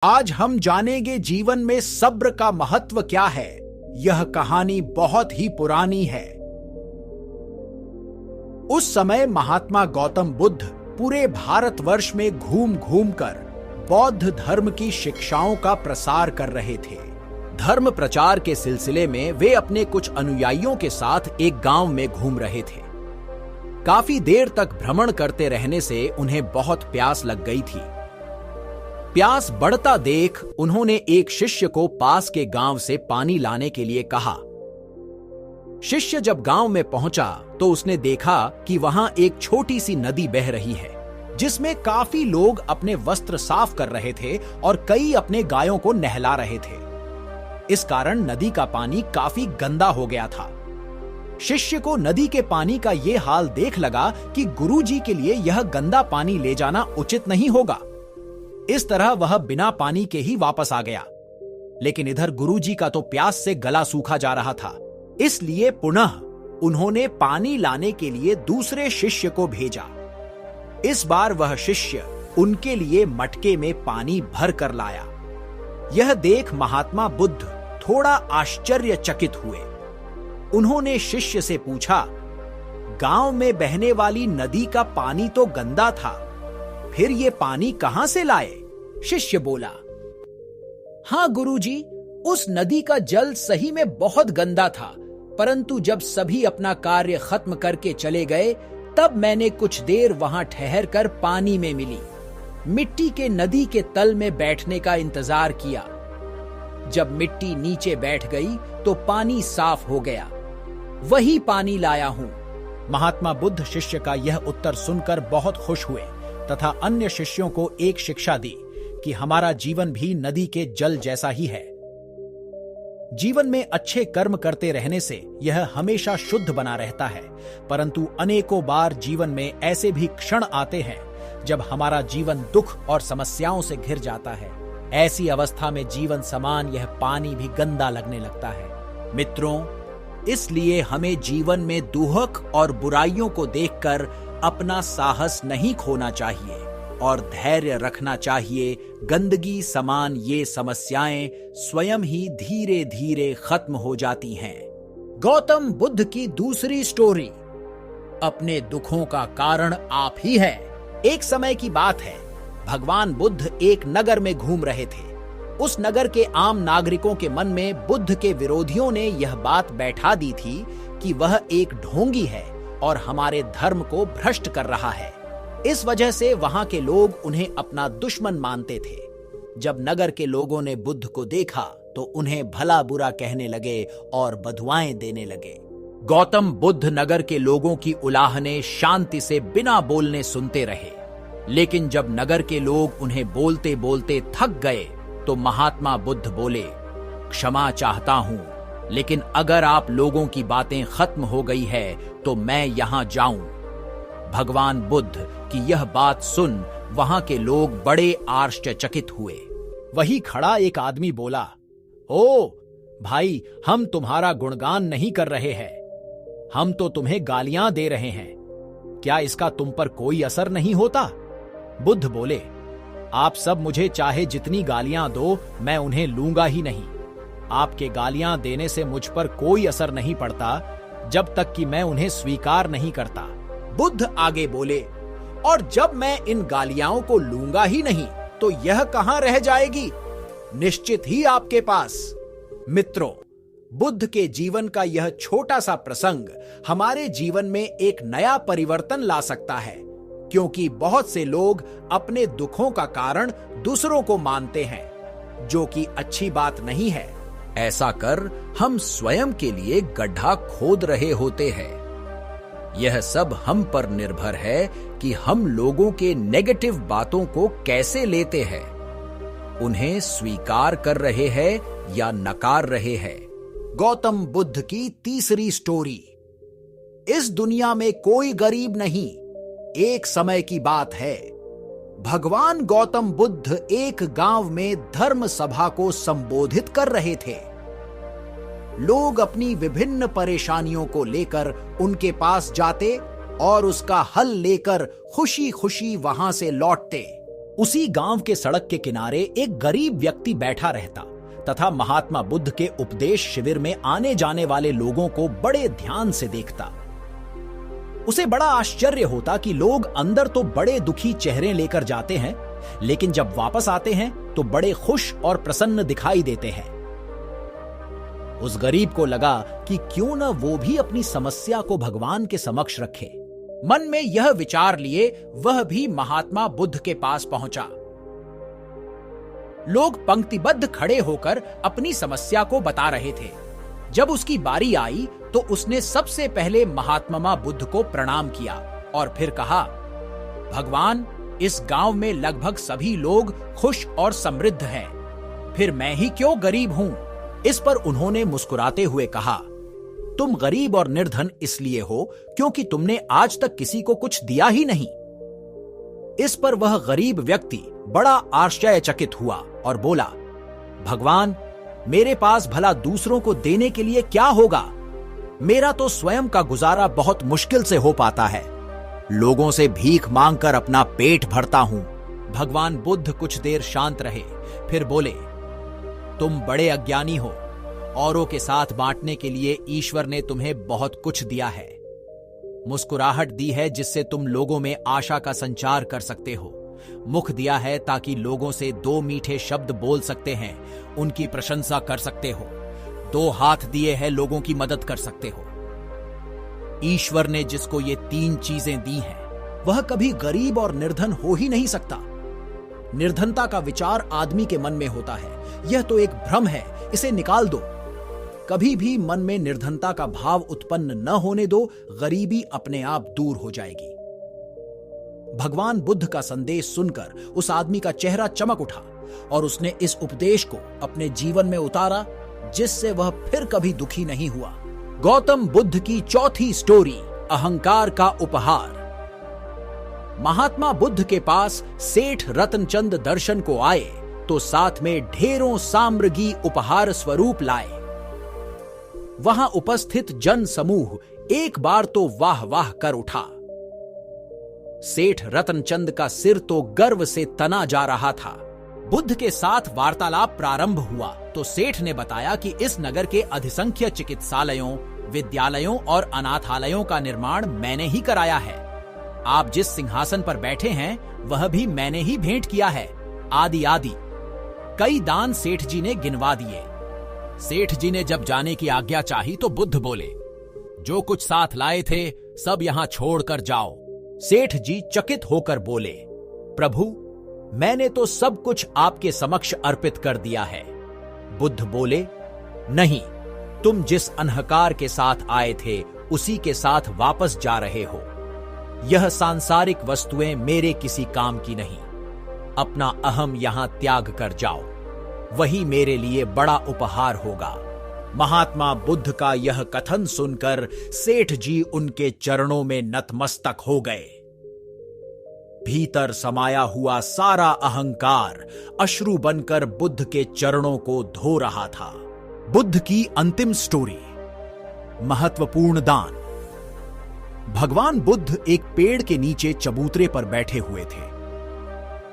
आज हम जानेंगे जीवन में सब्र का महत्व क्या है। यह कहानी बहुत ही पुरानी है। उस समय महात्मा गौतम बुद्ध पूरे भारतवर्ष में घूम घूम कर बौद्ध धर्म की शिक्षाओं का प्रसार कर रहे थे। धर्म प्रचार के सिलसिले में वे अपने कुछ अनुयायियों के साथ एक गांव में घूम रहे थे। काफी देर तक भ्रमण करते रहने से उन्हें बहुत प्यास लग गई थी। प्यास बढ़ता देख उन्होंने एक शिष्य को पास के गांव से पानी लाने के लिए कहा। शिष्य जब गांव में पहुंचा तो उसने देखा कि वहां एक छोटी सी नदी बह रही है, जिसमें काफी लोग अपने वस्त्र साफ कर रहे थे और कई अपने गायों को नहला रहे थे। इस कारण नदी का पानी काफी गंदा हो गया था। शिष्य को नदी के पानी का यह हाल देख लगा कि गुरुजी के लिए यह गंदा पानी ले जाना उचित नहीं होगा। इस तरह वह बिना पानी के ही वापस आ गया। लेकिन इधर गुरुजी का तो प्यास से गला सूखा जा रहा था, इसलिए पुनः उन्होंने पानी लाने के लिए दूसरे शिष्य को भेजा। इस बार वह शिष्य उनके लिए मटके में पानी भर कर लाया। यह देख महात्मा बुद्ध थोड़ा आश्चर्यचकित हुए। उन्होंने शिष्य से पूछा, गांव में बहने वाली नदी का पानी तो गंदा था, फिर ये पानी कहां से लाए? शिष्य बोला, हां गुरुजी, उस नदी का जल सही में बहुत गंदा था, परंतु जब सभी अपना कार्य खत्म करके चले गए तब मैंने कुछ देर वहां ठहरकर पानी में मिली, मिट्टी के नदी के तल में बैठने का इंतजार किया। जब मिट्टी नीचे बैठ गई तो पानी साफ हो गया, वही पानी लाया हूं। महात्मा बुद्ध शिष्य का यह उत्तर सुनकर बहुत खुश हुए तथा अन्य शिष्यों को एक शिक्षा दी कि हमारा जीवन भी नदी के जल जैसा ही है। जीवन में अच्छे कर्म करते रहने से यह हमेशा शुद्ध बना रहता है, परंतु अनेकों बार जीवन में ऐसे भी क्षण आते हैं जब हमारा जीवन दुख और समस्याओं से घिर जाता है। ऐसी अवस्था में जीवन समान यह पानी भी गंदा लगने लगता है। मित्रों, इसलिए हमें जीवन में दुहक और बुराइयों को देखकर अपना साहस नहीं खोना चाहिए और धैर्य रखना चाहिए। गंदगी समान ये समस्याएं स्वयं ही धीरे धीरे खत्म हो जाती हैं। गौतम बुद्ध की दूसरी स्टोरी, अपने दुखों का कारण आप ही है। एक समय की बात है, भगवान बुद्ध एक नगर में घूम रहे थे। उस नगर के आम नागरिकों के मन में बुद्ध के विरोधियों ने यह बात बैठा दी थी कि वह एक ढोंगी है और हमारे धर्म को भ्रष्ट कर रहा है। इस वजह से वहां के लोग उन्हें अपना दुश्मन मानते थे। जब नगर के लोगों ने बुद्ध को देखा तो उन्हें भला बुरा कहने लगे और बधुआएं देने लगे। गौतम बुद्ध नगर के लोगों की उलाहने शांति से बिना बोलने सुनते रहे। लेकिन जब नगर के लोग उन्हें बोलते बोलते थक गए तो महात्मा बुद्ध बोले, क्षमा चाहता हूं, लेकिन अगर आप लोगों की बातें खत्म हो गई है तो मैं यहां जाऊं। भगवान बुद्ध की यह बात सुन वहां के लोग बड़े आश्चर्यचकित हुए। वही खड़ा एक आदमी बोला, ओ भाई, हम तुम्हारा गुणगान नहीं कर रहे हैं, हम तो तुम्हें गालियां दे रहे हैं। क्या इसका तुम पर कोई असर नहीं होता? बुद्ध बोले, आप सब मुझे चाहे जितनी गालियां दो, मैं उन्हें लूंगा ही नहीं। आपके गालियां देने से मुझ पर कोई असर नहीं पड़ता जब तक कि मैं उन्हें स्वीकार नहीं करता। बुद्ध आगे बोले, और जब मैं इन गालियां को लूंगा ही नहीं तो यह कहां रह जाएगी? निश्चित ही आपके पास। मित्रों, बुद्ध के जीवन का यह छोटा सा प्रसंग हमारे जीवन में एक नया परिवर्तन ला सकता है, क्योंकि बहुत से लोग अपने दुखों का कारण दूसरों को मानते हैं, जो कि अच्छी बात नहीं है। ऐसा कर हम स्वयं के लिए गड्ढा खोद रहे होते हैं। यह सब हम पर निर्भर है कि हम लोगों के नेगेटिव बातों को कैसे लेते हैं, उन्हें स्वीकार कर रहे हैं या नकार रहे हैं। गौतम बुद्ध की तीसरी स्टोरी, इस दुनिया में कोई गरीब नहीं। एक समय की बात है, भगवान गौतम बुद्ध एक गांव में धर्म सभा को संबोधित कर रहे थे। लोग अपनी विभिन्न परेशानियों को लेकर उनके पास जाते और उसका हल लेकर खुशी खुशी वहां से लौटते। उसी गांव के सड़क के किनारे एक गरीब व्यक्ति बैठा रहता तथा महात्मा बुद्ध के उपदेश शिविर में आने जाने वाले लोगों को बड़े ध्यान से देखता। उसे बड़ा आश्चर्य होता कि लोग अंदर तो बड़े दुखी चेहरे लेकर जाते हैं, लेकिन जब वापस आते हैं तो बड़े खुश और प्रसन्न दिखाई देते हैं। उस गरीब को लगा कि क्यों न वो भी अपनी समस्या को भगवान के समक्ष रखे। मन में यह विचार लिए वह भी महात्मा बुद्ध के पास पहुंचा। लोग पंक्तिबद्ध खड़े होकर अपनी समस्या को बता रहे थे। जब उसकी बारी आई तो उसने सबसे पहले महात्मा बुद्ध को प्रणाम किया और फिर कहा, भगवान, इस गांव में लगभग सभी लोग खुश और समृद्ध हैं, फिर मैं ही क्यों गरीब हूं? इस पर उन्होंने मुस्कुराते हुए कहा, तुम गरीब और निर्धन इसलिए हो क्योंकि तुमने आज तक किसी को कुछ दिया ही नहीं। इस पर वह गरीब व्यक्ति बड़ा आश्चर्यचकित हुआ और बोला, भगवान, मेरे पास भला दूसरों को देने के लिए क्या होगा? मेरा तो स्वयं का गुजारा बहुत मुश्किल से हो पाता है। लोगों से भीख मांगकर अपना पेट भरता हूं। भगवान बुद्ध कुछ देर शांत रहे, फिर बोले, तुम बड़े अज्ञानी हो। औरों के साथ बांटने के लिए ईश्वर ने तुम्हें बहुत कुछ दिया है। मुस्कुराहट दी है जिससे तुम लोगों में आशा का संचार कर सकते हो। मुख दिया है ताकि लोगों से दो मीठे शब्द बोल सकते हैं, उनकी प्रशंसा कर सकते हो। दो हाथ दिए हैं, लोगों की मदद कर सकते हो। ईश्वर ने जिसको ये तीन चीजें दी हैं, वह कभी गरीब और निर्धन हो ही नहीं सकता। निर्धनता का विचार आदमी के मन में होता है, यह तो एक भ्रम है, इसे निकाल दो। कभी भी मन में निर्धनता का भाव उत्पन्न न होने दो, गरीबी अपने आप दूर हो जाएगी। भगवान बुद्ध का संदेश सुनकर उस आदमी का चेहरा चमक उठा और उसने इस उपदेश को अपने जीवन में उतारा, जिससे वह फिर कभी दुखी नहीं हुआ। गौतम बुद्ध की चौथी स्टोरी, अहंकार का उपहार। महात्मा बुद्ध के पास सेठ रतनचंद दर्शन को आए तो साथ में ढेरों साम्राज्ञी उपहार स्वरूप लाए। वहां उपस्थित जन समूह एक बार तो वाह वाह कर उठा। सेठ रतनचंद का सिर तो गर्व से तना जा रहा था। बुद्ध के साथ वार्तालाप प्रारंभ हुआ तो सेठ ने बताया कि इस नगर के अधिसंख्य चिकित्सालयों, विद्यालयों और अनाथालयों का निर्माण मैंने ही कराया है। आप जिस सिंहासन पर बैठे हैं वह भी मैंने ही भेंट किया है, आदि आदि। कई दान सेठ जी ने गिनवा दिए। सेठ जी ने जब जाने की आज्ञा चाही तो बुद्ध बोले, जो कुछ साथ लाए थे सब यहां छोड़कर जाओ। सेठ जी चकित होकर बोले, प्रभु, मैंने तो सब कुछ आपके समक्ष अर्पित कर दिया है। बुद्ध बोले, नहीं, तुम जिस अहंकार के साथ आए थे उसी के साथ वापस जा रहे हो। यह सांसारिक वस्तुएं मेरे किसी काम की नहीं। अपना अहम यहां त्याग कर जाओ, वही मेरे लिए बड़ा उपहार होगा। महात्मा बुद्ध का यह कथन सुनकर सेठ जी उनके चरणों में नतमस्तक हो गए। भीतर समाया हुआ सारा अहंकार अश्रु बनकर बुद्ध के चरणों को धो रहा था। बुद्ध की अंतिम स्टोरी, महत्वपूर्ण दान। भगवान बुद्ध एक पेड़ के नीचे चबूतरे पर बैठे हुए थे।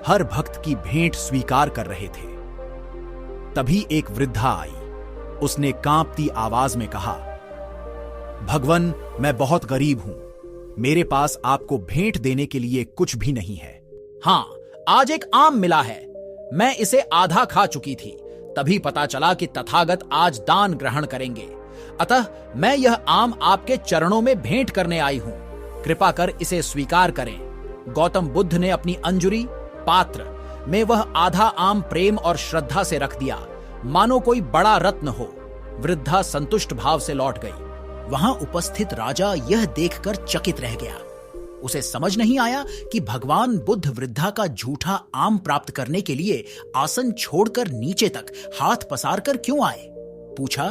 हर भक्त की भेंट स्वीकार कर रहे थे। तभी एक वृद्धा आई। उसने कांपती आवाज में कहा, भगवन, मैं बहुत गरीब हूं। मेरे पास आपको भेंट देने के लिए कुछ भी नहीं है। हां, आज एक आम मिला है। मैं इसे आधा खा चुकी थी। तभी पता चला कि तथागत आज दान ग्रहण करेंगे। अतः मैं यह आम आपके चरणों में भेंट करने आई हूं। कृपा कर इसे स्वीकार करें। गौतम बुद्ध ने अपनी अंजुरी पात्र में वह आधा आम प्रेम और श्रद्धा से रख दिया, मानो कोई बड़ा रत्न हो। वृद्धा संतुष्ट भाव से लौट गई। वहां उपस्थित राजा यह देखकर चकित रह गया। उसे समझ नहीं आया कि भगवान बुद्ध वृद्धा का झूठा आम प्राप्त करने के लिए आसन छोड़कर नीचे तक हाथ पसार कर क्यों आए। पूछा,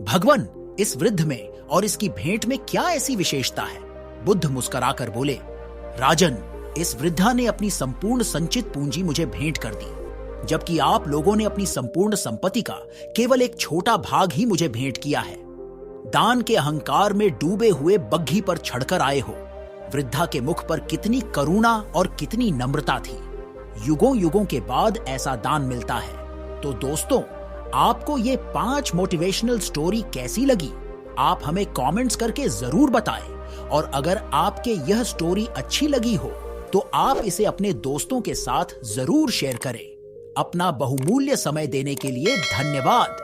भगवन, इस वृद्ध में और इसकी भेंट में क्या ऐसी विशेषता है? बुद्ध मुस्कुराकर बोले, राजन, इस वृद्धा ने अपनी संपूर्ण संचित पूंजी मुझे भेंट कर दी, जबकि आप लोगों ने अपनी संपूर्ण संपत्ति का केवल एक छोटा भाग ही मुझे भेंट किया है। दान के अहंकार में डूबे हुए बग्घी पर चढ़कर आए हो। वृद्धा के मुख पर कितनी करुणा और कितनी नम्रता थी। युगों युगों के बाद ऐसा दान मिलता है। तो दोस्तों, आपको ये 5 मोटिवेशनल स्टोरी कैसी लगी? आप हमें कमेंट्स करके जरूर बताएं। और अगर आपके यह स्टोरी अच्छी लगी हो तो आप इसे अपने दोस्तों के साथ जरूर शेयर करें। अपना बहुमूल्य समय देने के लिए धन्यवाद।